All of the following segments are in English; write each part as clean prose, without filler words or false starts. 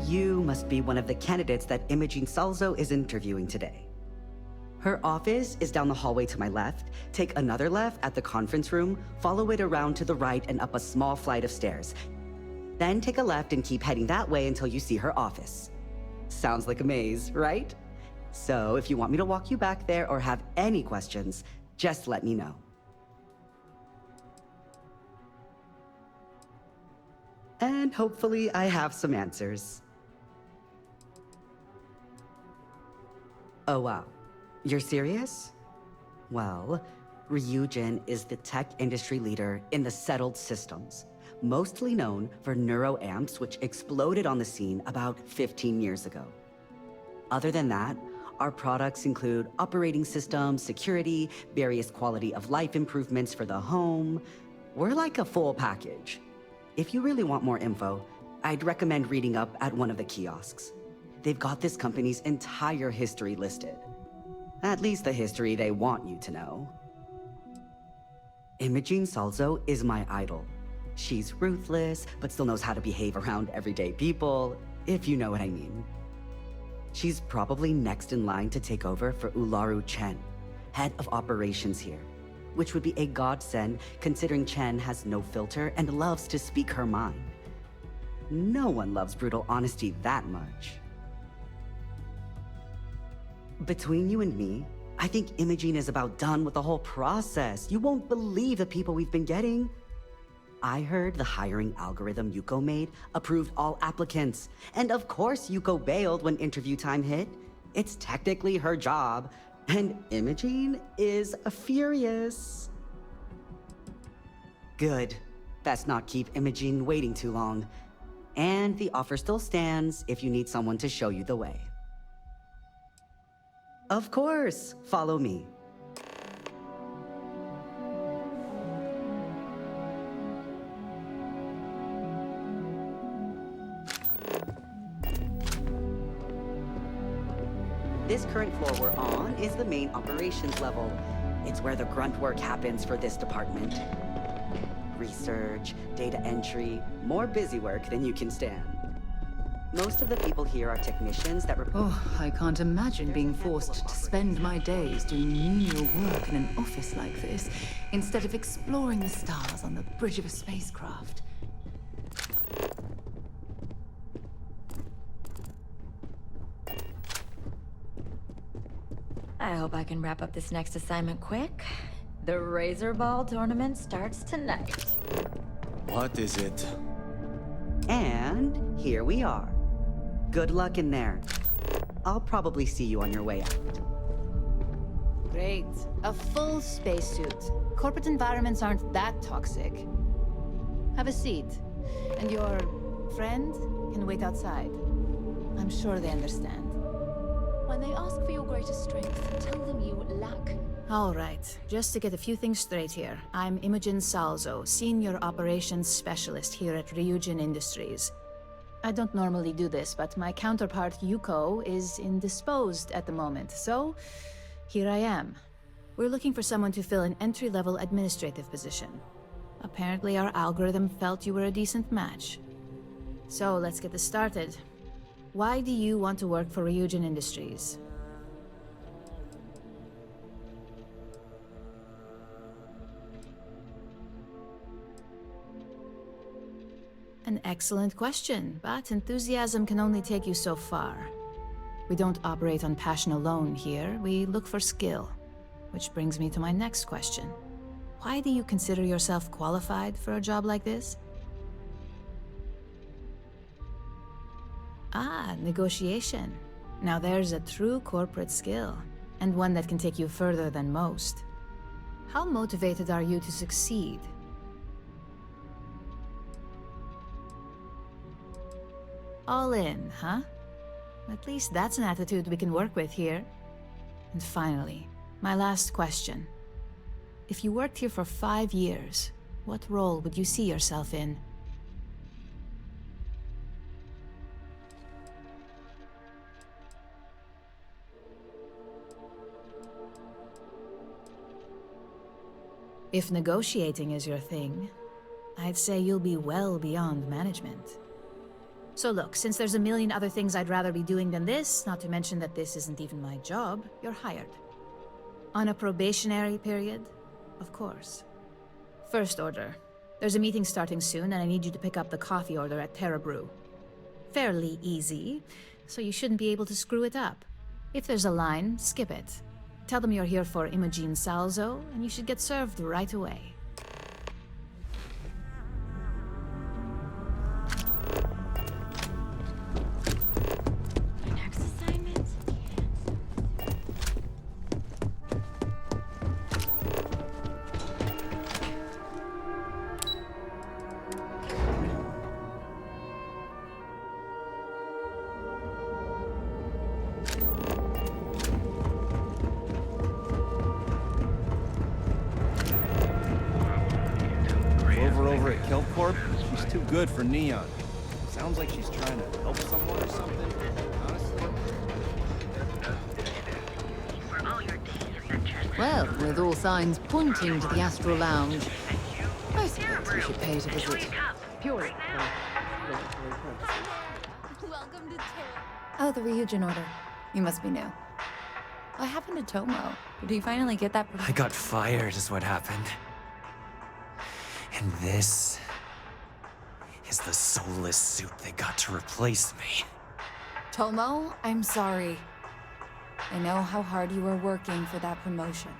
You must be one of the candidates that Imogene Salzo is interviewing today. Her office is down the hallway to my left. Take another left at the conference room, follow it around to the right and up a small flight of stairs. Then take a left and keep heading that way until you see her office. Sounds like a maze, right? So if you want me to walk you back there or have any questions, just let me know. And hopefully I have some answers. Oh wow, you're serious? Well, Ryujin is the tech industry leader in the settled systems, mostly known for neuroamps, which exploded on the scene about 15 years ago. Other than that, our products include operating systems, security, various quality of life improvements for the home. We're like a full package. If you really want more info, I'd recommend reading up at one of the kiosks. They've got this company's entire history listed. At least the history they want you to know. Imogene Salzo is my idol. She's ruthless, but still knows how to behave around everyday people, if you know what I mean. She's probably next in line to take over for Ularu Chen, head of operations here, which would be a godsend considering Chen has no filter and loves to speak her mind. No one loves brutal honesty that much. Between you and me, I think Imogene is about done with the whole process. You won't believe the people we've been getting. I heard the hiring algorithm Yuko made approved all applicants. And of course Yuko bailed when interview time hit. It's technically her job. And Imogene is furious. Good. Best not keep Imogene waiting too long. And the offer still stands if you need someone to show you the way. Of course, follow me. This current floor we're on is the main operations level. It's where the grunt work happens for this department. Research, data entry, more busy work than you can stand. Most of the people here are technicians that Oh, I can't imagine being forced to spend my days doing menial work in an office like this, instead of exploring the stars on the bridge of a spacecraft. I hope I can wrap up this next assignment quick. The Razor Ball tournament starts tonight. What is it? And here we are. Good luck in there. I'll probably see you on your way out. Great. A full spacesuit. Corporate environments aren't that toxic. Have a seat. And your friend can wait outside. I'm sure they understand. When they ask for your greatest strength, tell them you lack. All right. Just to get a few things straight here. I'm Imogene Salzo, Senior Operations Specialist here at Ryujin Industries. I don't normally do this, but my counterpart Yuko is indisposed at the moment, so here I am. We're looking for someone to fill an entry-level administrative position. Apparently our algorithm felt you were a decent match. So let's get this started. Why do you want to work for Ryujin Industries? An excellent question, but enthusiasm can only take you so far. We don't operate on passion alone here, we look for skill. Which brings me to my next question. Why do you consider yourself qualified for a job like this? Ah, negotiation. Now there's a true corporate skill, and one that can take you further than most. How motivated are you to succeed? All in, huh? At least that's an attitude we can work with here. And finally, my last question. If you worked here for 5 years, what role would you see yourself in? If negotiating is your thing, I'd say you'll be well beyond management. So look, since there's a million other things I'd rather be doing than this, not to mention that this isn't even my job, you're hired. On a probationary period, of course. First order. There's a meeting starting soon, and I need you to pick up the coffee order at Terra Brew. Fairly easy, so you shouldn't be able to screw it up. If there's a line, skip it. Tell them you're here for Imogen Salzo, and you should get served right away. Next assignment? Over at Kelpcorp, she's too good for Neon. Sounds like she's trying to help someone or something, honestly. Well, with all signs pointing to the Astral Lounge, I suppose we should pay it a visit. Purely. Welcome to Terra. Oh, the Ryujin order. You must be new. What happened to Tomo? Did he finally get that? I got fired is what happened. And this is the soulless suit they got to replace me. Tomo, I'm sorry. I know how hard you were working for that promotion.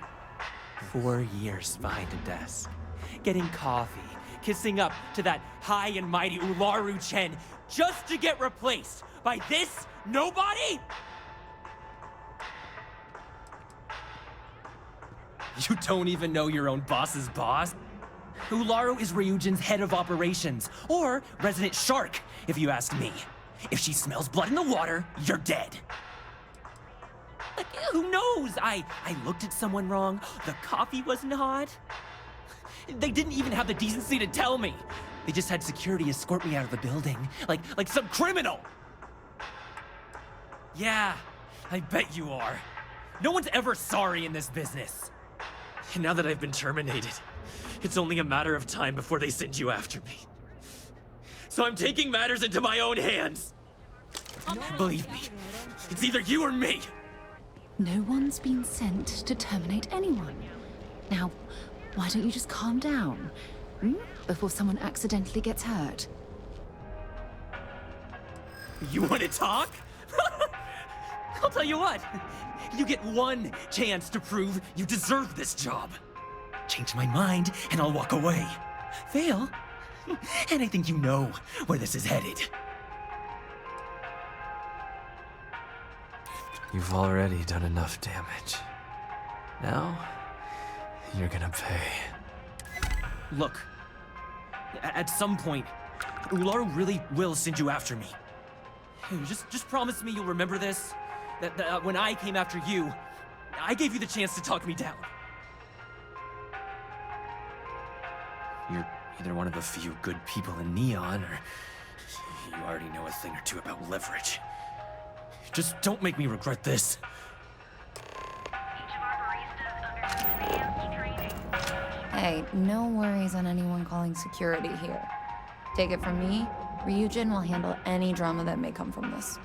4 years behind a desk, getting coffee, kissing up to that high and mighty Ularu Chen, just to get replaced by this nobody? You don't even know your own boss's boss? Ularu is Ryujin's head of operations, or resident shark, if you ask me. If she smells blood in the water, you're dead. Like, who knows? I looked at someone wrong, the coffee wasn't hot. They didn't even have the decency to tell me. They just had security escort me out of the building, like some criminal. Yeah, I bet you are. No one's ever sorry in this business. And now that I've been terminated, it's only a matter of time before they send you after me. So I'm taking matters into my own hands. Believe me, it's either you or me. No one's been sent to terminate anyone. Now, why don't you just calm down? Before someone accidentally gets hurt. You want to talk? I'll tell you what. You get one chance to prove you deserve this job. Change my mind, and I'll walk away. Fail, and I think you know where this is headed. You've already done enough damage. Now, you're gonna pay. Look, at some point, Ularu really will send you after me. Just promise me you'll remember this. That when I came after you, I gave you the chance to talk me down. You're either one of the few good people in Neon, or you already know a thing or two about leverage. Just don't make me regret this. Hey, no worries on anyone calling security here. Take it from me, Ryujin will handle any drama that may come from this.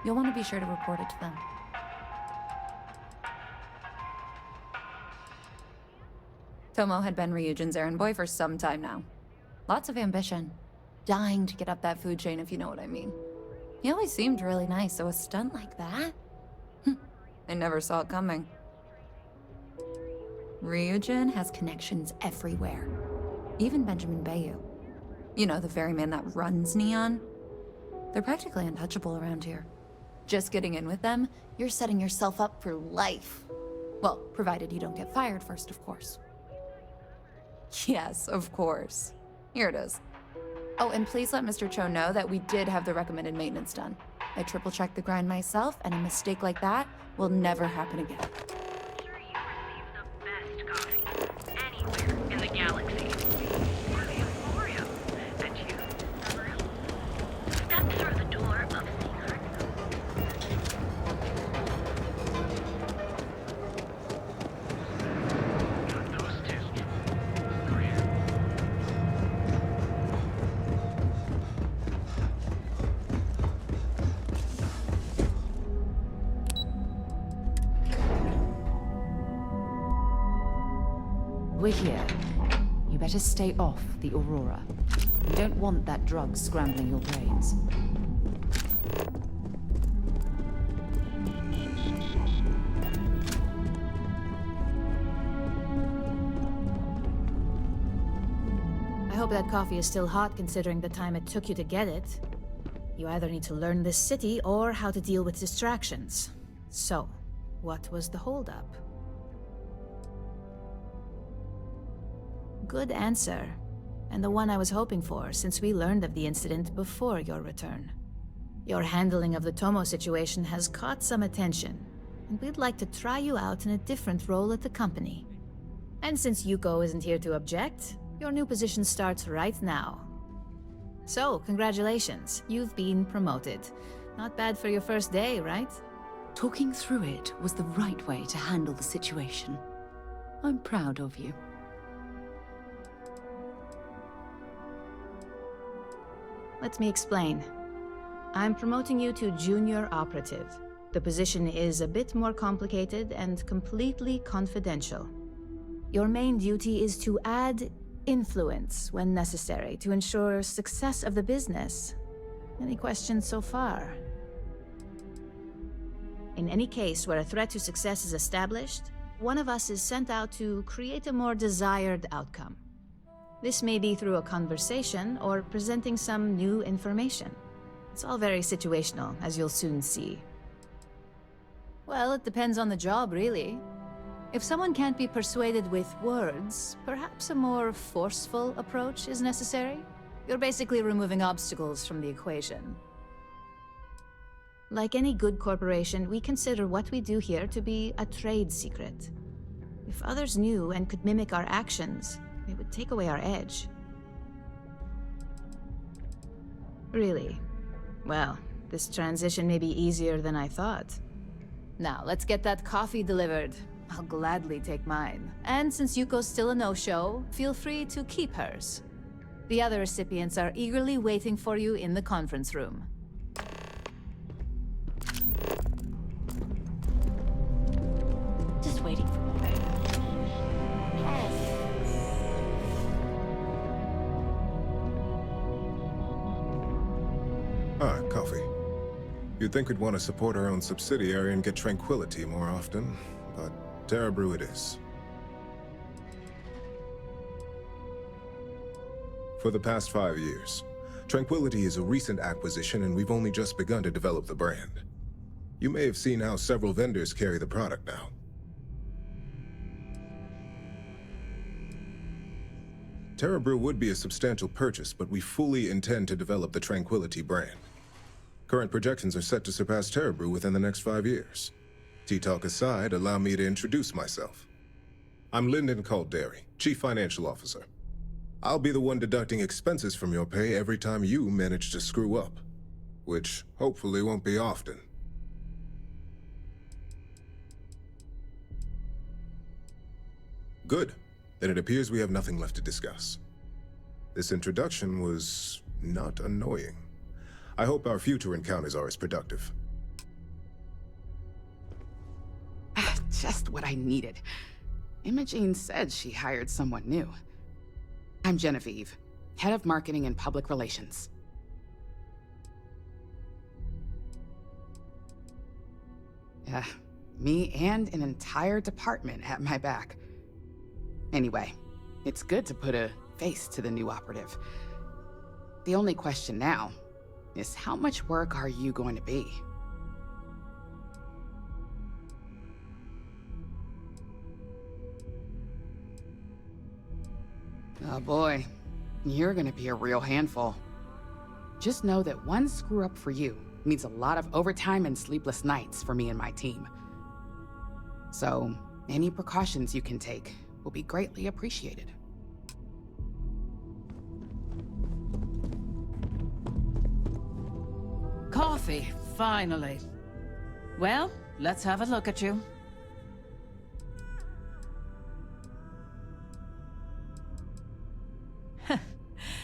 You'll want to be sure to report it to them. Tomo had been Ryujin's errand boy for some time now. Lots of ambition. Dying to get up that food chain, if you know what I mean. He always seemed really nice, so a stunt like that? I never saw it coming. Ryujin has connections everywhere. Even Benjamin Bayou. You know, the very man that runs Neon. They're practically untouchable around here. Just getting in with them, you're setting yourself up for life. Well, provided you don't get fired first, of course. Yes, of course. Here it is. Oh, and please let Mr. Cho know that we did have the recommended maintenance done. I triple-checked the grind myself, and a mistake like that will never happen again. Sure you receive the best coffee anywhere in the galaxy. Or the Emporium that you step through the door of secret. Those two. We're here. You better stay off the Aurora. You don't want that drug scrambling your brains. I hope that coffee is still hot considering the time it took you to get it. You either need to learn this city or how to deal with distractions. So, what was the holdup? Good answer. And the one I was hoping for, since we learned of the incident before your return. Your handling of the Tomo situation has caught some attention, and we'd like to try you out in a different role at the company. And since Yuko isn't here to object, your new position starts right now. So, congratulations, you've been promoted. Not bad for your first day, right? Talking through it was the right way to handle the situation. I'm proud of you. Let me explain. I'm promoting you to junior operative. The position is a bit more complicated and completely confidential. Your main duty is to add influence when necessary to ensure success of the business. Any questions so far? In any case where a threat to success is established, one of us is sent out to create a more desired outcome. This may be through a conversation or presenting some new information. It's all very situational, as you'll soon see. Well, it depends on the job, really. If someone can't be persuaded with words, perhaps a more forceful approach is necessary. You're basically removing obstacles from the equation. Like any good corporation, we consider what we do here to be a trade secret. If others knew and could mimic our actions, it would take away our edge. Really? Well, this transition may be easier than I thought. Now, let's get that coffee delivered. I'll gladly take mine. And since Yuko's still a no-show, feel free to keep hers. The other recipients are eagerly waiting for you in the conference room. Just waiting for me. Ah, coffee. You'd think we'd want to support our own subsidiary and get tranquility more often, but Terrabrew it is. For the past 5 years, Tranquility is a recent acquisition and we've only just begun to develop the brand. You may have seen how several vendors carry the product now. Terrabrew would be a substantial purchase, but we fully intend to develop the Tranquility brand. Current projections are set to surpass Terrabrew within the next 5 years. Tea talk aside, allow me to introduce myself. I'm Lyndon Calderi, Chief Financial Officer. I'll be the one deducting expenses from your pay every time you manage to screw up, which hopefully won't be often. Good. Then it appears we have nothing left to discuss. This introduction was not annoying. I hope our future encounters are as productive. Just what I needed. Imogene said she hired someone new. I'm Genevieve, Head of Marketing and Public Relations. Me and an entire department at my back. Anyway, it's good to put a face to the new operative. The only question now is how much work are you going to be? Oh boy, you're gonna be a real handful. Just know that one screw up for you means a lot of overtime and sleepless nights for me and my team. So, any precautions you can take will be greatly appreciated. Coffee, finally. Well, let's have a look at you.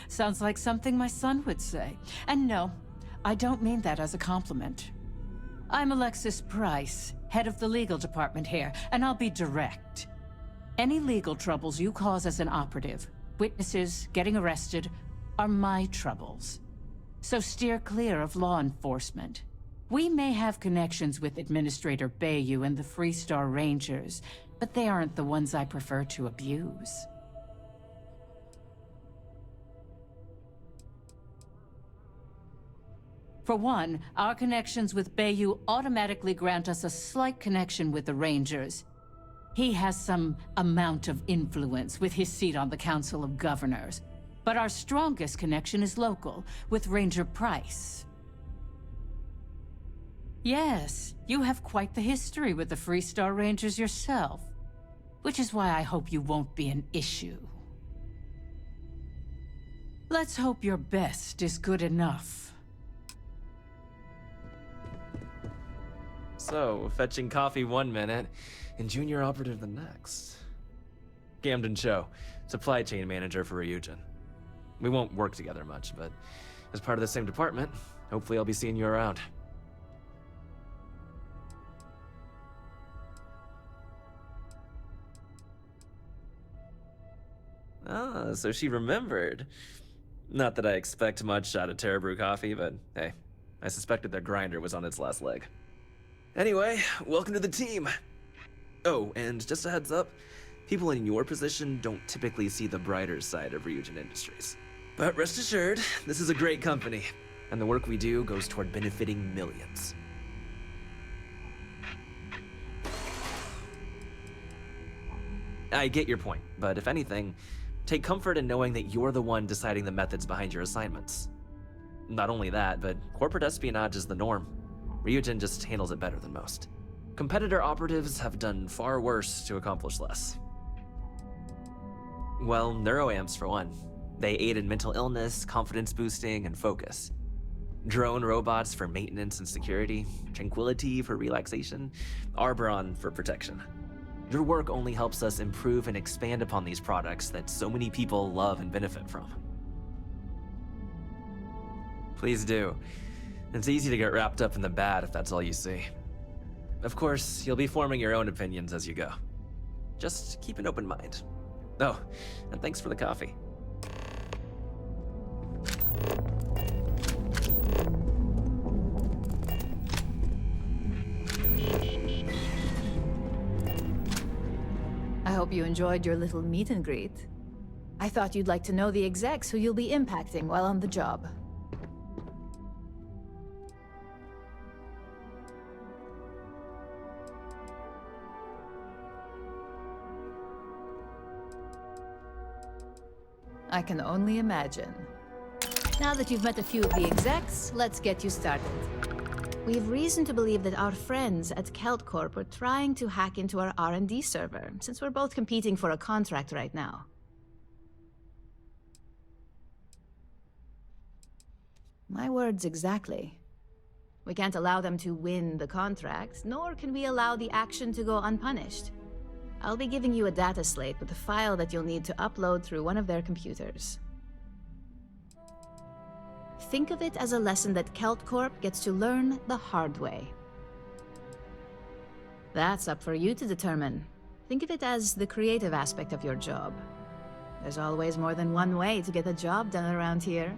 Sounds like something my son would say. And no, I don't mean that as a compliment. I'm Alexis Price, head of the legal department here, and I'll be direct. Any legal troubles you cause as an operative, witnesses, getting arrested, are my troubles. So steer clear of law enforcement. We may have connections with Administrator Bayou and the Freestar Rangers, but they aren't the ones I prefer to abuse. For one, our connections with Bayou automatically grant us a slight connection with the Rangers. He has some amount of influence with his seat on the Council of Governors. But our strongest connection is local, with Ranger Price. Yes, you have quite the history with the Freestar Rangers yourself, which is why I hope you won't be an issue. Let's hope your best is good enough. So, fetching coffee 1 minute, and junior operative the next. Camden Cho, supply chain manager for Ryujin. We won't work together much, but as part of the same department, hopefully I'll be seeing you around. Ah, so she remembered. Not that I expect much out of Terra Brew coffee, but hey, I suspected their grinder was on its last leg. Anyway, welcome to the team. Oh, and just a heads up, people in your position don't typically see the brighter side of Ryujin Industries. But rest assured, this is a great company, and the work we do goes toward benefiting millions. I get your point, but if anything, take comfort in knowing that you're the one deciding the methods behind your assignments. Not only that, but corporate espionage is the norm. Ryujin just handles it better than most. Competitor operatives have done far worse to accomplish less. Well, neuroamps for one. They aid in mental illness, confidence boosting, and focus. Drone robots for maintenance and security, tranquility for relaxation, Arbron for protection. Your work only helps us improve and expand upon these products that so many people love and benefit from. Please do. It's easy to get wrapped up in the bad if that's all you see. Of course, you'll be forming your own opinions as you go. Just keep an open mind. Oh, and thanks for the coffee. I hope you enjoyed your little meet and greet. I thought you'd like to know the execs who you'll be impacting while on the job. I can only imagine. Now that you've met a few of the execs, let's get you started. We have reason to believe that our friends at KeltCorp are trying to hack into our R&D server, since we're both competing for a contract right now. My words exactly. We can't allow them to win the contract, nor can we allow the action to go unpunished. I'll be giving you a data slate with a file that you'll need to upload through one of their computers. Think of it as a lesson that KeltCorp gets to learn the hard way. That's up for you to determine. Think of it as the creative aspect of your job. There's always more than one way to get a job done around here.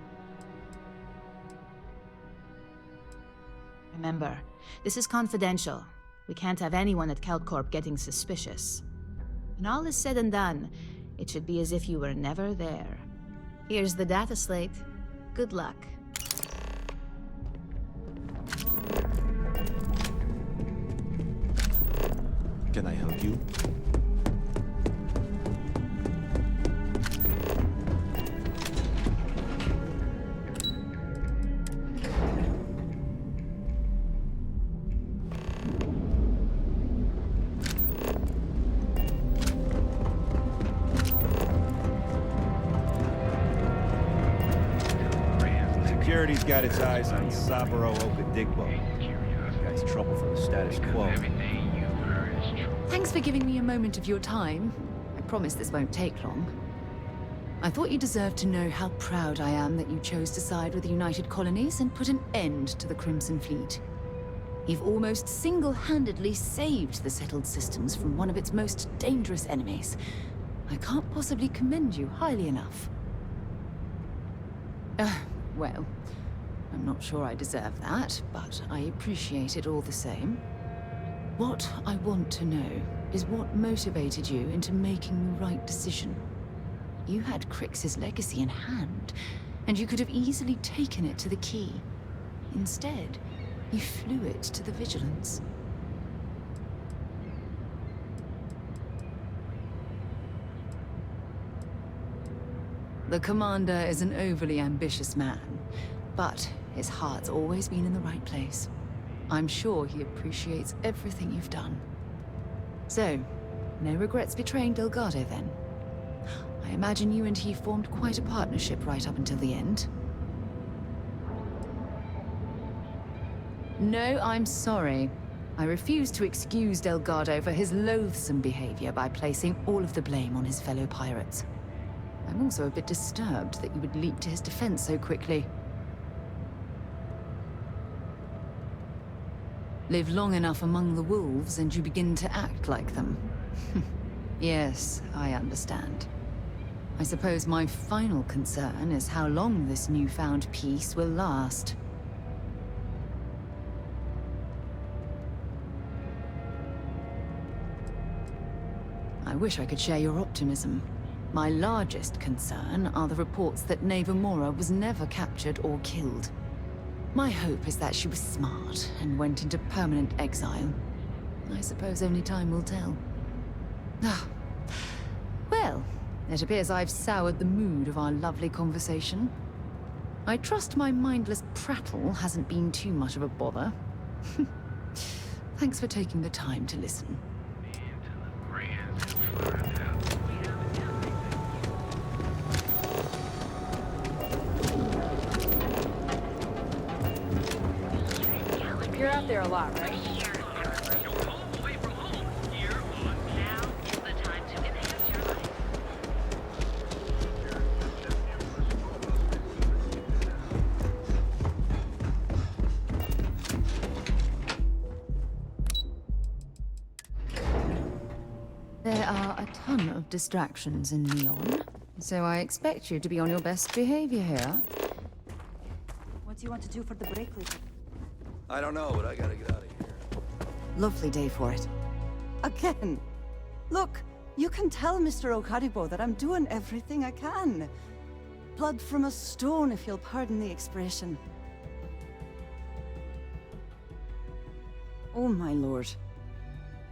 Remember, this is confidential. We can't have anyone at KeltCorp getting suspicious. When all is said and done, it should be as if you were never there. Here's the data slate. Good luck. Can I help you? Security's got its eyes on Saburo Okadigbo. Guy's trouble for the status quo. Thanks for giving me a moment of your time. I promise this won't take long. I thought you deserved to know how proud I am that you chose to side with the United Colonies and put an end to the Crimson Fleet. You've almost single-handedly saved the settled systems from one of its most dangerous enemies. I can't possibly commend you highly enough. Well, I'm not sure I deserve that, but I appreciate it all the same. What I want to know is what motivated you into making the right decision. You had Crix's legacy in hand, and you could have easily taken it to the key. Instead, you flew it to the Vigilance. The Commander is an overly ambitious man, but his heart's always been in the right place. I'm sure he appreciates everything you've done. So, no regrets betraying Delgado then? I imagine you and he formed quite a partnership right up until the end. No, I'm sorry. I refuse to excuse Delgado for his loathsome behavior by placing all of the blame on his fellow pirates. I'm also a bit disturbed that you would leap to his defense so quickly. Live long enough among the wolves and you begin to act like them. Yes, I understand. I suppose my final concern is how long this newfound peace will last. I wish I could share your optimism. My largest concern are the reports that Nevamora was never captured or killed. My hope is that she was smart and went into permanent exile. I suppose only time will tell. Well, it appears I've soured the mood of our lovely conversation. I trust my mindless prattle hasn't been too much of a bother. Thanks for taking the time to listen. You're out there a lot, right? There are a ton of distractions in Neon, so I expect you to be on your best behavior here. What do you want to do for the break later? I don't know, but I gotta get out of here. Lovely day for it. Again? Look, you can tell Mr. Okaribo that I'm doing everything I can. Blood from a stone, if you'll pardon the expression. Oh, my lord.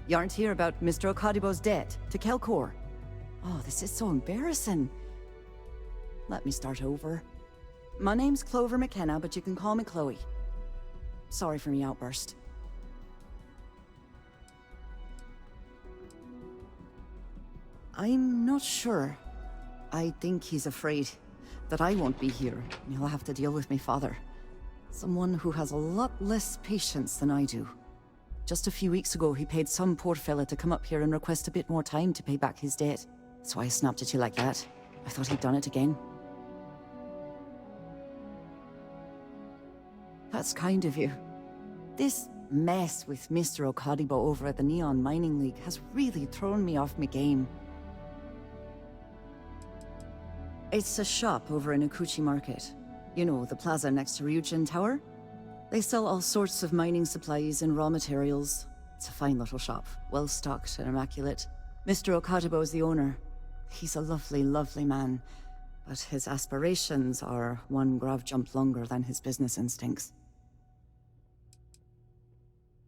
You aren't here about Mr. Okaribo's debt to Kelkor. Oh, this is so embarrassing. Let me start over. My name's Clover McKenna, but you can call me Chloe. Sorry for me outburst. I'm not sure. I think he's afraid that I won't be here, and he'll have to deal with my father. Someone who has a lot less patience than I do. Just a few weeks ago, he paid some poor fella to come up here and request a bit more time to pay back his debt. That's why I snapped at you like that. I thought he'd done it again. That's kind of you. This mess with Mr. Okaribo over at the Neon Mining League has really thrown me off my game. It's a shop over in Ukuchi Market. You know, the plaza next to Ryujin Tower? They sell all sorts of mining supplies and raw materials. It's a fine little shop, well-stocked and immaculate. Mr. Okaribo is the owner. He's a lovely, lovely man, but his aspirations are one grav jump longer than his business instincts.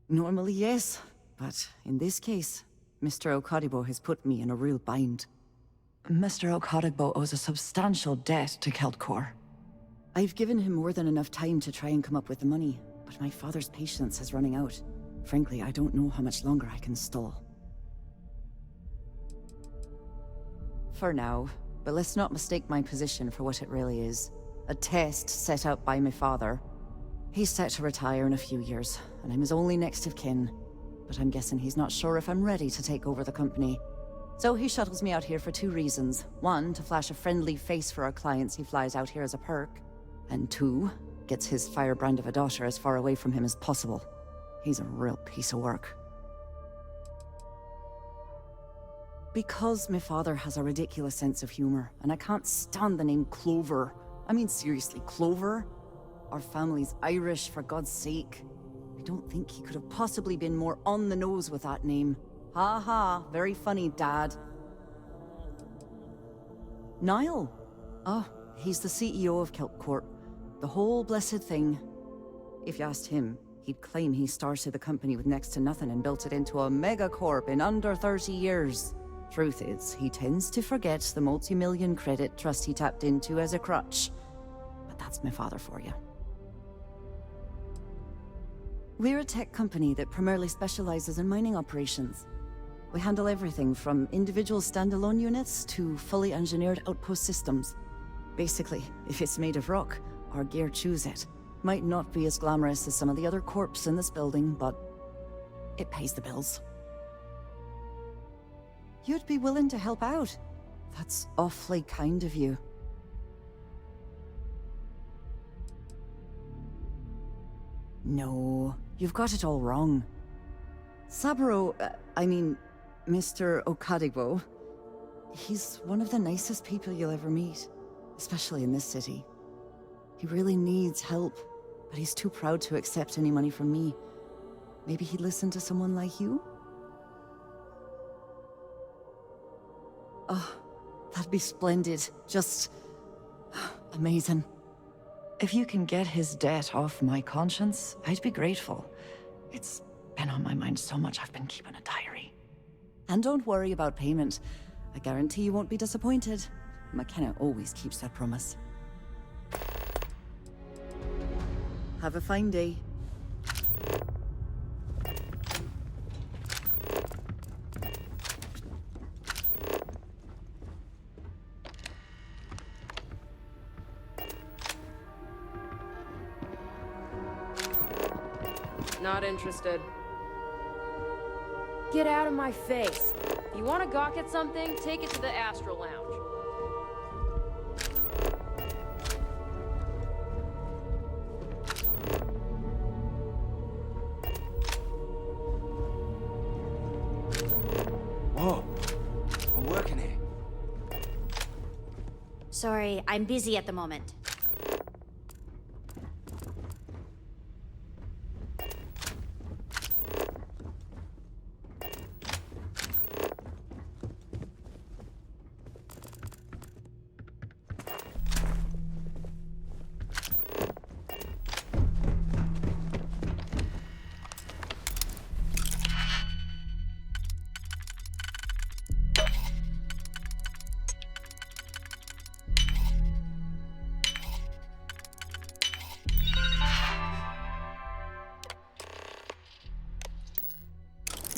Normally, yes, but in this case, Mr. Okaribo has put me in a real bind. Mr. Okaribo owes a substantial debt to Kelkor. I've given him more than enough time to try and come up with the money, but my father's patience is running out. Frankly, I don't know how much longer I can stall. For now, but let's not mistake my position for what it really is. A test set out by my father. He's set to retire in a few years, and I'm his only next of kin. But I'm guessing he's not sure if I'm ready to take over the company. So he shuttles me out here for two reasons. One, to flash a friendly face for our clients he flies out here as a perk. And two, gets his firebrand of a daughter as far away from him as possible. He's a real piece of work. Because my father has a ridiculous sense of humor, and I can't stand the name Clover. I mean, seriously, Clover? Our family's Irish, for God's sake. I don't think he could have possibly been more on the nose with that name. Ha ha, very funny, Dad. Niall? Oh, he's the CEO of Kelp Corp. The whole blessed thing. If you asked him, he'd claim he started the company with next to nothing and built it into a megacorp in under 30 years. Truth is, he tends to forget the multi-million credit trust he tapped into as a crutch. But that's my father for you. We're a tech company that primarily specializes in mining operations. We handle everything from individual standalone units to fully engineered outpost systems. Basically, if it's made of rock, our gear chews it. Might not be as glamorous as some of the other corps in this building, but it pays the bills. You'd be willing to help out. That's awfully kind of you. No, you've got it all wrong. Saburo, Mr. Okadigbo, he's one of the nicest people you'll ever meet, especially in this city. He really needs help, but he's too proud to accept any money from me. Maybe he'd listen to someone like you? Oh, that'd be splendid. Just amazing. If you can get his debt off my conscience, I'd be grateful. It's been on my mind so much I've been keeping a diary. And don't worry about payment. I guarantee you won't be disappointed. McKenna always keeps that promise. Have a fine day. Not interested. Get out of my face. If you want to gawk at something, take it to the Astral Lounge. Whoa. I'm working here. Sorry, I'm busy at the moment.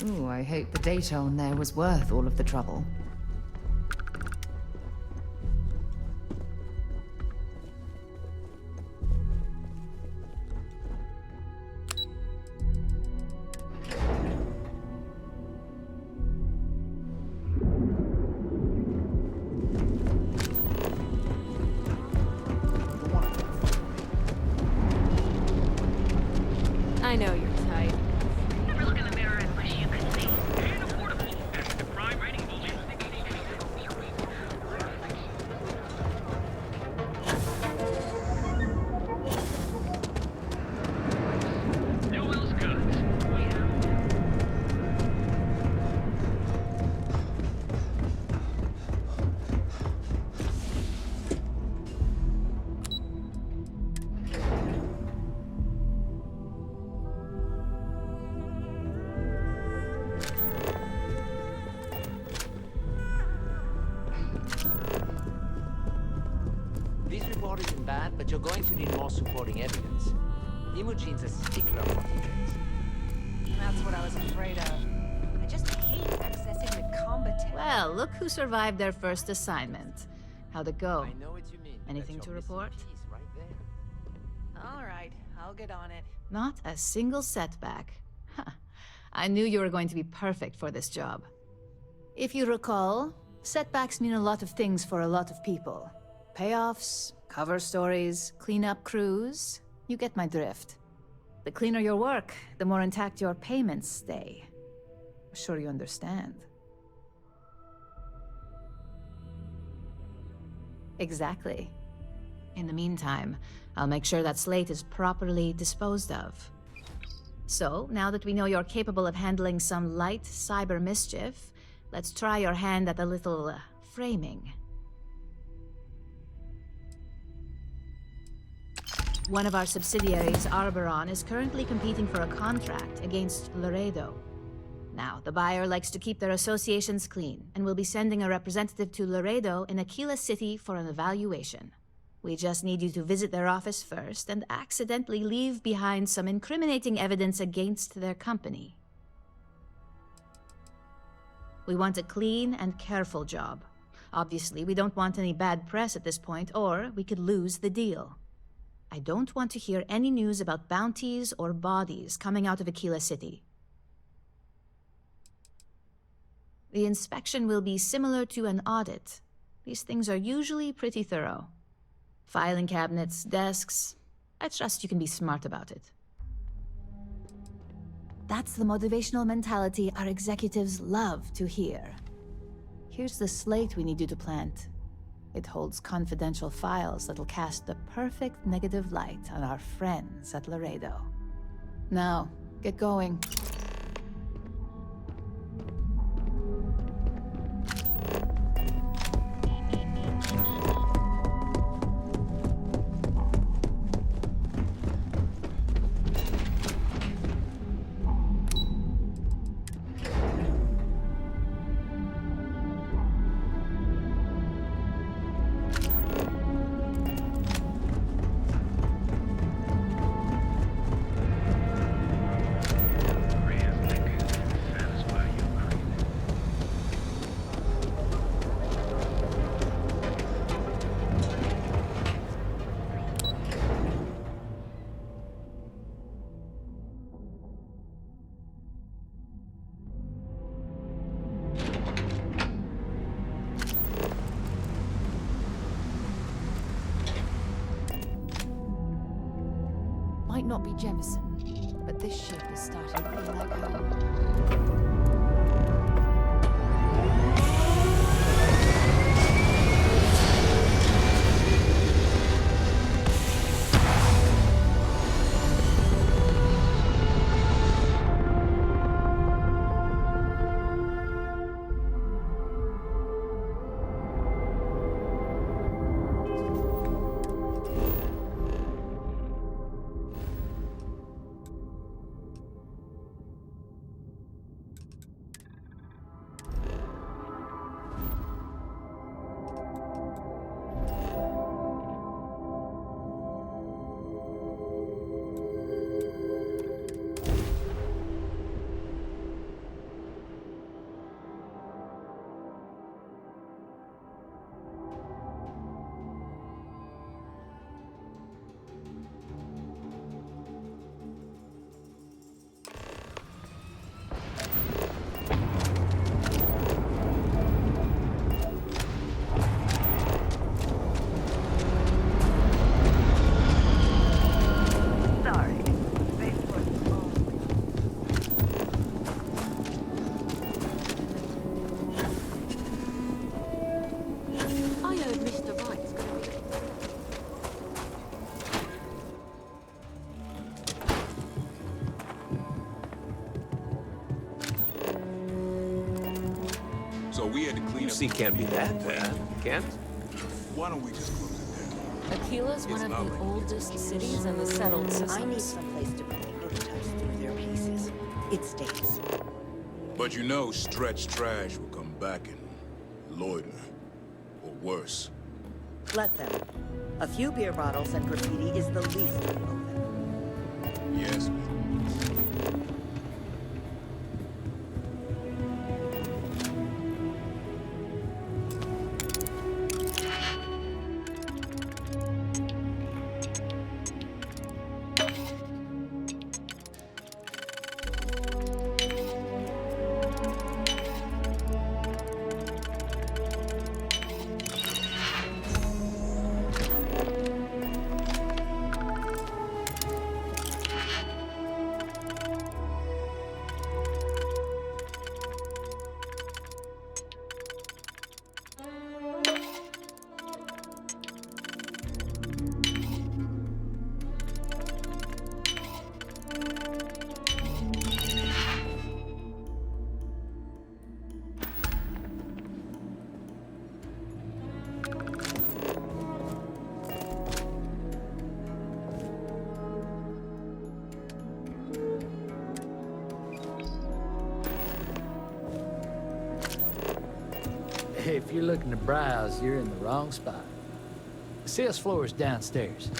Ooh, I hope the data on there was worth all of the trouble. I know you're tight. Ever look in the mirror and wish you could see? And affordable. That's the prime rating bullshit. No else goods. This report isn't bad, but you're going to need more supporting evidence. Imogene's a stickler on what he gets. That's what I was afraid of. I just hate accessing the combat. Well, look who survived their first assignment. How'd it go? I know what you mean. Anything to report? Right there. All right, I'll get on it. Not a single setback. Huh. I knew you were going to be perfect for this job. If you recall, setbacks mean a lot of things for a lot of people. Payoffs, cover stories, cleanup crews. You get my drift. The cleaner your work, the more intact your payments stay. I'm sure you understand. Exactly. In the meantime, I'll make sure that slate is properly disposed of. So, now that we know you're capable of handling some light cyber mischief, let's try your hand at a little framing. One of our subsidiaries, Arboron, is currently competing for a contract against Laredo. Now, the buyer likes to keep their associations clean, and will be sending a representative to Laredo in Aquila City for an evaluation. We just need you to visit their office first and accidentally leave behind some incriminating evidence against their company. We want a clean and careful job. Obviously, we don't want any bad press at this point, or we could lose the deal. I don't want to hear any news about bounties or bodies coming out of Aquila City. The inspection will be similar to an audit. These things are usually pretty thorough. Filing cabinets, desks. I trust you can be smart about it. That's the motivational mentality our executives love to hear. Here's the slate we need you to plant. It holds confidential files that'll cast the perfect negative light on our friends at Laredo. Now, get going. Might not be Jemison, but this ship is starting to feel like home. So we had to clean up. UC can't be that bad, can't? Why don't we just close it down? Aquila's one of the oldest cities in the settled systems. I need someplace to put the prototypes through their paces. It stays. But you know, stretched trash will come back and loiter. Or worse. Let them. A few beer bottles and graffiti is the least we owe them. Yes, ma'am. If you're looking to browse, you're in the wrong spot. The sales floor is downstairs.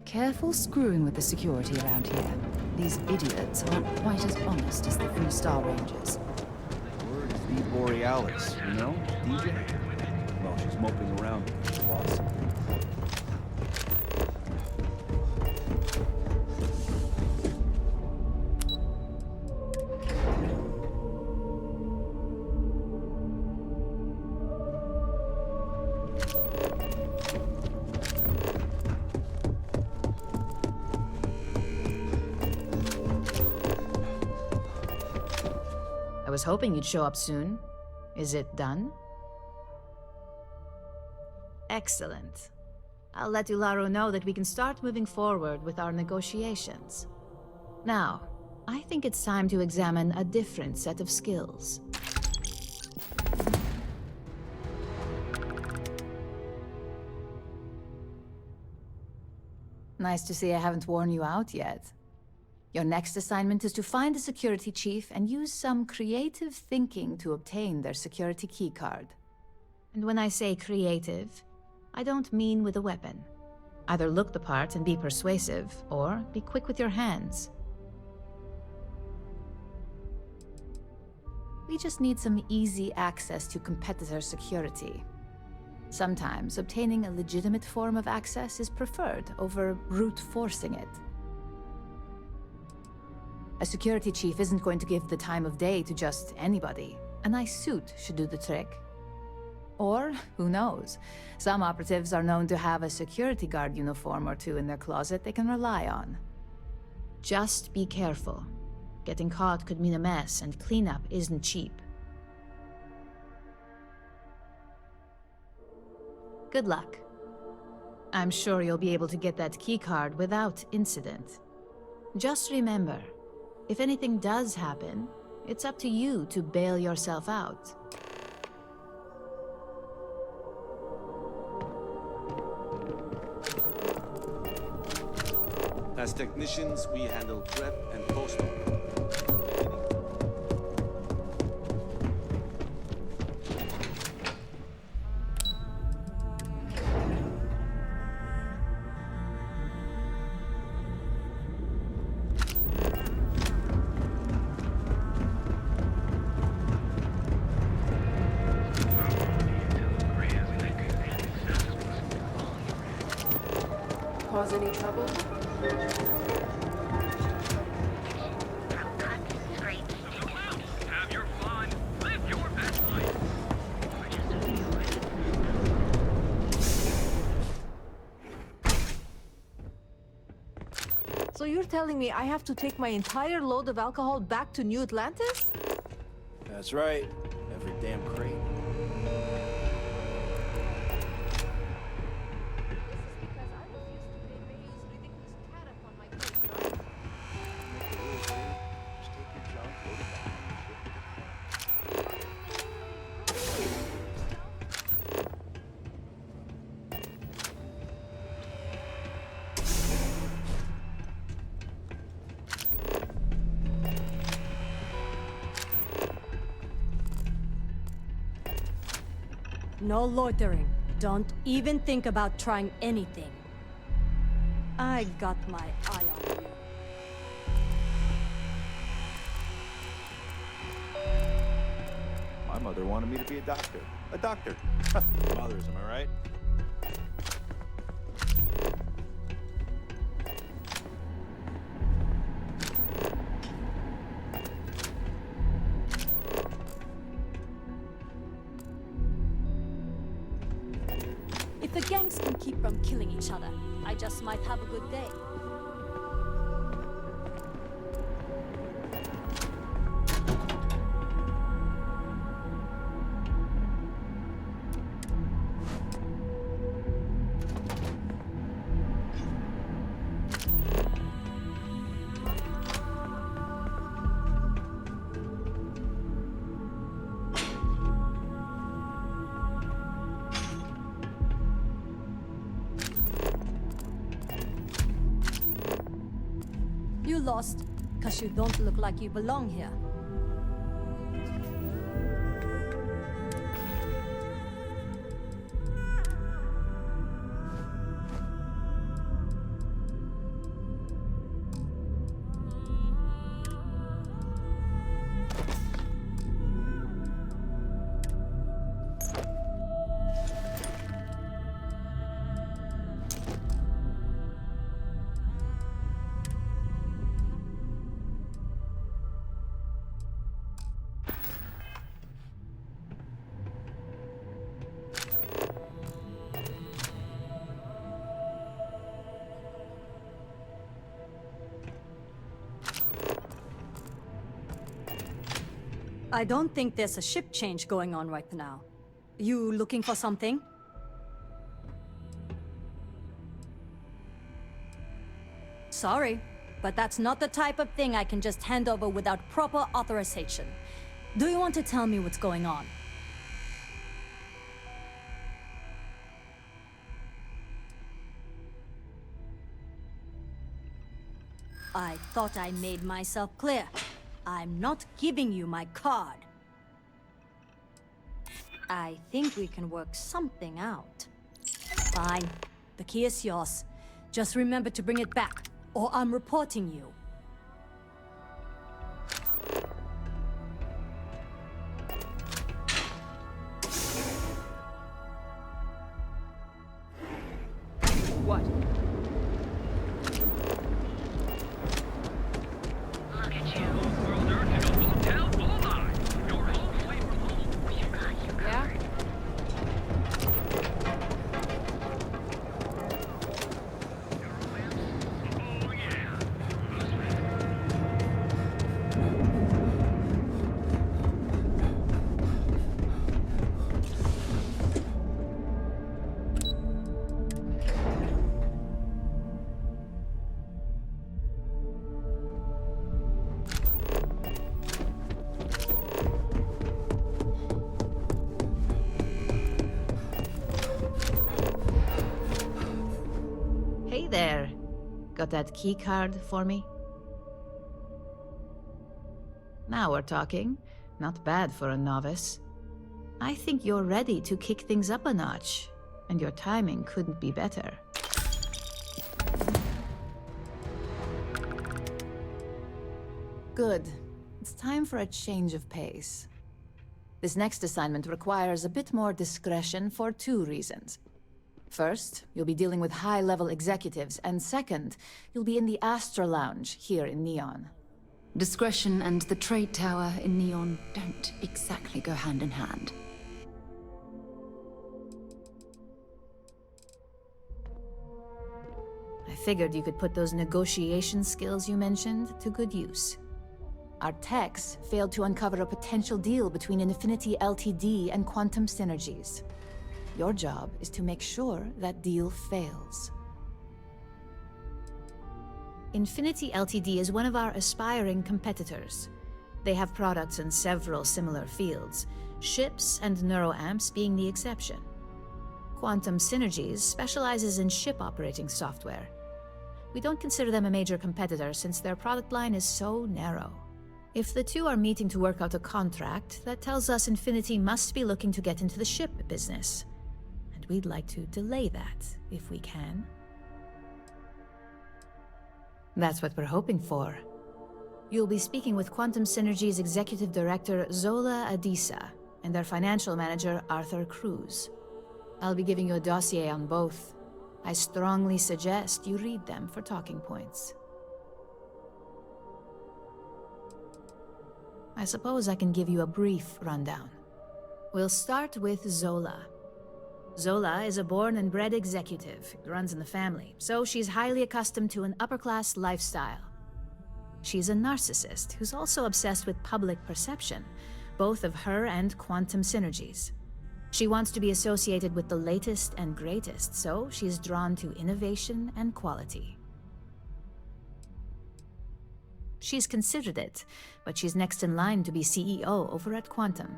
Careful screwing with the security around here. These idiots aren't quite as honest as the Three-Star Rangers. Word is the Borealis, you know, DJ? Well, she's moping around because she's lost. I was hoping you'd show up soon. Is it done? Excellent. I'll let Ularo know that we can start moving forward with our negotiations. Now, I think it's time to examine a different set of skills. Nice to see I haven't worn you out yet. Your next assignment is to find the security chief and use some creative thinking to obtain their security keycard. And when I say creative, I don't mean with a weapon. Either look the part and be persuasive, or be quick with your hands. We just need some easy access to competitor security. Sometimes obtaining a legitimate form of access is preferred over brute forcing it. A security chief isn't going to give the time of day to just anybody. A nice suit should do the trick. Or, who knows, some operatives are known to have a security guard uniform or two in their closet they can rely on. Just be careful. Getting caught could mean a mess, and cleanup isn't cheap. Good luck. I'm sure you'll be able to get that keycard without incident. Just remember, if anything does happen, it's up to you to bail yourself out. As technicians, we handle prep and post-op. Cause any trouble? Have your fun. Live your best life. So you're telling me I have to take my entire load of alcohol back to New Atlantis? That's right. Every damn crate. No loitering. Don't even think about trying anything. I got my eye on you. My mother wanted me to be a doctor. A doctor. Mothers, am I right? If the gangs can keep from killing each other, I just might have a good day. You lost, because you don't look like you belong here. I don't think there's a ship change going on right now. You looking for something? Sorry, but that's not the type of thing I can just hand over without proper authorization. Do you want to tell me what's going on? I thought I made myself clear. I'm not giving you my card. I think we can work something out. Fine. The key is yours. Just remember to bring it back, or I'm reporting you. What? Look at you. Brother, you don't want to tell all I. You're home away from home. You got you covered. Hey there. Got that key card for me? Now we're talking. Not bad for a novice. I think you're ready to kick things up a notch, and your timing couldn't be better. Good. It's time for a change of pace. This next assignment requires a bit more discretion for two reasons. First, you'll be dealing with high-level executives, and second, you'll be in the Astra Lounge here in Neon. Discretion and the trade tower in Neon don't exactly go hand in hand. I figured you could put those negotiation skills you mentioned to good use. Our techs failed to uncover a potential deal between Infinity Ltd and Quantum Synergies. Your job is to make sure that deal fails. Infinity Ltd is one of our aspiring competitors. They have products in several similar fields, ships and neuroamps being the exception. Quantum Synergies specializes in ship operating software. We don't consider them a major competitor since their product line is so narrow. If the two are meeting to work out a contract, that tells us Infinity must be looking to get into the ship business. And we'd like to delay that, if we can. That's what we're hoping for. You'll be speaking with Quantum Synergy's Executive Director, Zola Adisa, and their Financial Manager, Arthur Cruz. I'll be giving you a dossier on both. I strongly suggest you read them for talking points. I suppose I can give you a brief rundown. We'll start with Zola. Zola is a born and bred executive. It runs in the family, so she's highly accustomed to an upper-class lifestyle. She's a narcissist who's also obsessed with public perception, both of her and Quantum Synergy's. She wants to be associated with the latest and greatest, so she's drawn to innovation and quality. She's considered it, but she's next in line to be CEO over at Quantum.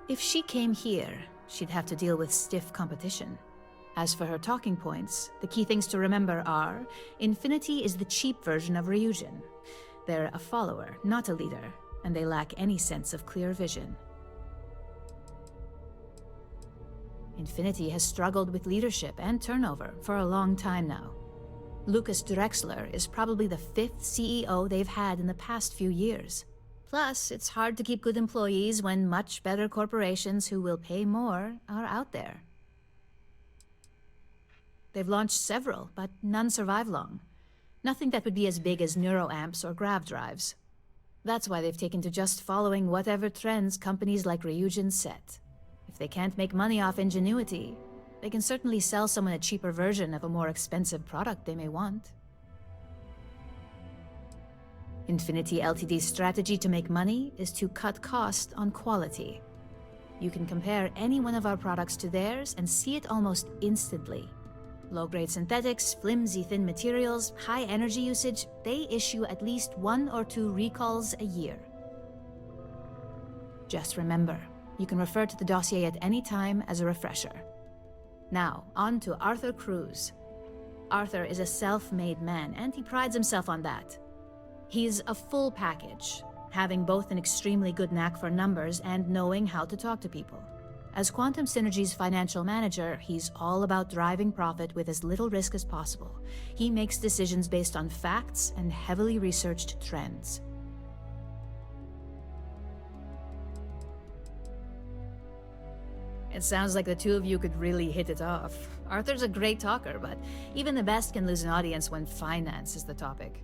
If she came here, she'd have to deal with stiff competition. As for her talking points, the key things to remember are, Infinity is the cheap version of Ryujin. They're a follower, not a leader, and they lack any sense of clear vision. Infinity has struggled with leadership and turnover for a long time now. Lucas Drexler is probably the 5th CEO they've had in the past few years. Plus, it's hard to keep good employees when much better corporations who will pay more are out there. They've launched several, but none survive long. Nothing that would be as big as neuroamps or grav drives. That's why they've taken to just following whatever trends companies like Ryujin set. If they can't make money off ingenuity, they can certainly sell someone a cheaper version of a more expensive product they may want. Infinity Ltd's strategy to make money is to cut cost on quality. You can compare any one of our products to theirs and see it almost instantly. Low-grade synthetics, flimsy thin materials, high energy usage, they issue at least 1 or 2 recalls a year. Just remember, you can refer to the dossier at any time as a refresher. Now, on to Arthur Cruz. Arthur is a self-made man, and he prides himself on that. He's a full package, having both an extremely good knack for numbers and knowing how to talk to people. As Quantum Synergy's financial manager, he's all about driving profit with as little risk as possible. He makes decisions based on facts and heavily researched trends. It sounds like the two of you could really hit it off. Arthur's a great talker, but even the best can lose an audience when finance is the topic.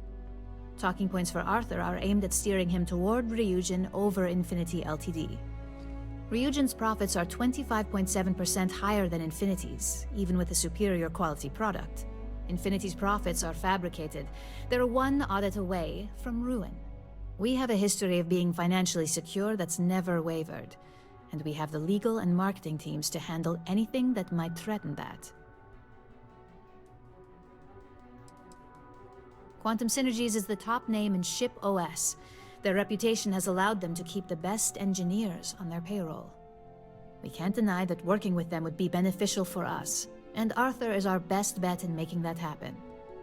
Talking points for Arthur are aimed at steering him toward Ryujin over Infinity Ltd. Ryujin's profits are 25.7% higher than Infinity's, even with a superior quality product. Infinity's profits are fabricated. They're one audit away from ruin. We have a history of being financially secure that's never wavered, and we have the legal and marketing teams to handle anything that might threaten that. Quantum Synergies is the top name in ship OS. Their reputation has allowed them to keep the best engineers on their payroll. We can't deny that working with them would be beneficial for us, and Arthur is our best bet in making that happen.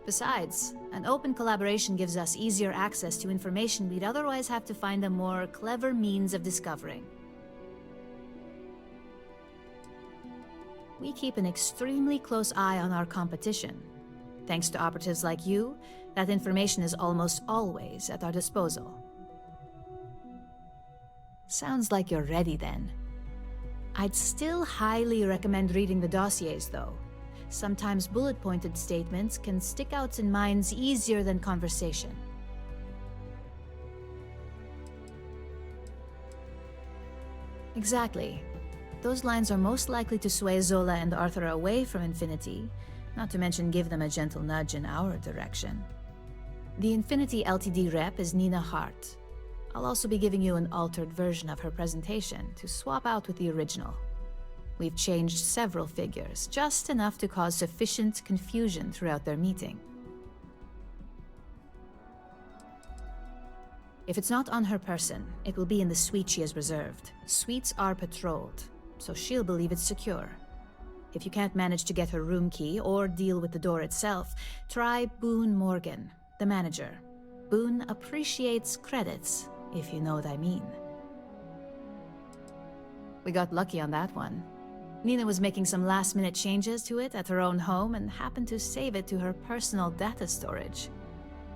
Besides, an open collaboration gives us easier access to information we'd otherwise have to find a more clever means of discovering. We keep an extremely close eye on our competition. Thanks to operatives like you, that information is almost always at our disposal. Sounds like you're ready then. I'd still highly recommend reading the dossiers though. Sometimes bullet-pointed statements can stick out in minds easier than conversation. Exactly. Those lines are most likely to sway Zola and Arthur away from Infinity, not to mention give them a gentle nudge in our direction. The Infinity Ltd rep is Nina Hart. I'll also be giving you an altered version of her presentation to swap out with the original. We've changed several figures, just enough to cause sufficient confusion throughout their meeting. If it's not on her person, it will be in the suite she has reserved. Suites are patrolled, so she'll believe it's secure. If you can't manage to get her room key or deal with the door itself, try Boone Morgan, the manager. Boone appreciates credits, if you know what I mean. We got lucky on that one. Nina was making some last-minute changes to it at her own home and happened to save it to her personal data storage.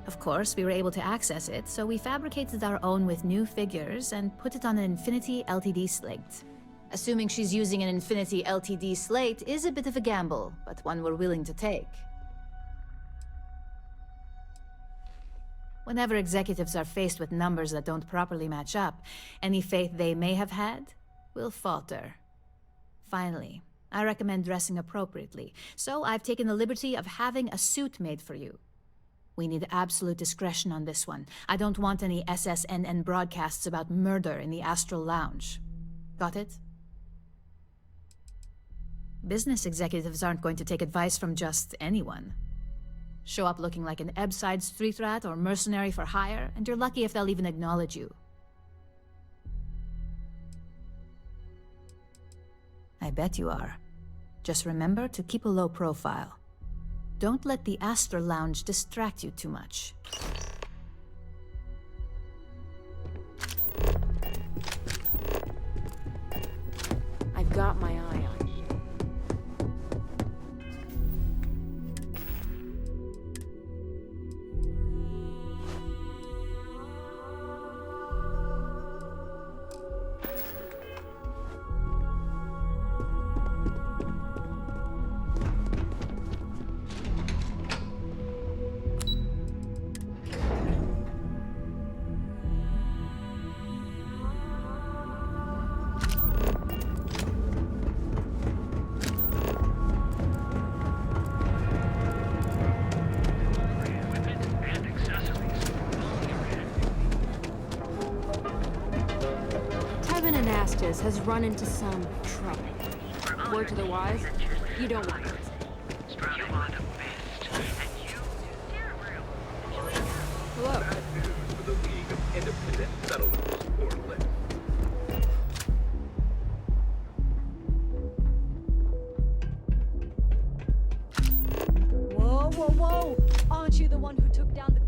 Of course, we were able to access it, so we fabricated our own with new figures and put it on an Infinity LTD slate. Assuming she's using an Infinity LTD slate is a bit of a gamble, but one we're willing to take. Whenever executives are faced with numbers that don't properly match up, any faith they may have had will falter. Finally, I recommend dressing appropriately, so I've taken the liberty of having a suit made for you. We need absolute discretion on this one. I don't want any SSNN broadcasts about murder in the Astral Lounge. Got it? Business executives aren't going to take advice from just anyone. Show up looking like an Ebbside street rat or mercenary for hire, and you're lucky if they'll even acknowledge you. I bet you are. Just remember to keep a low profile. Don't let the Astral Lounge distract you too much. I've got my eye on you. Has run into some trouble. Word to the wise, you don't want it. Hello. Whoa, whoa, whoa! Aren't you the one who took down the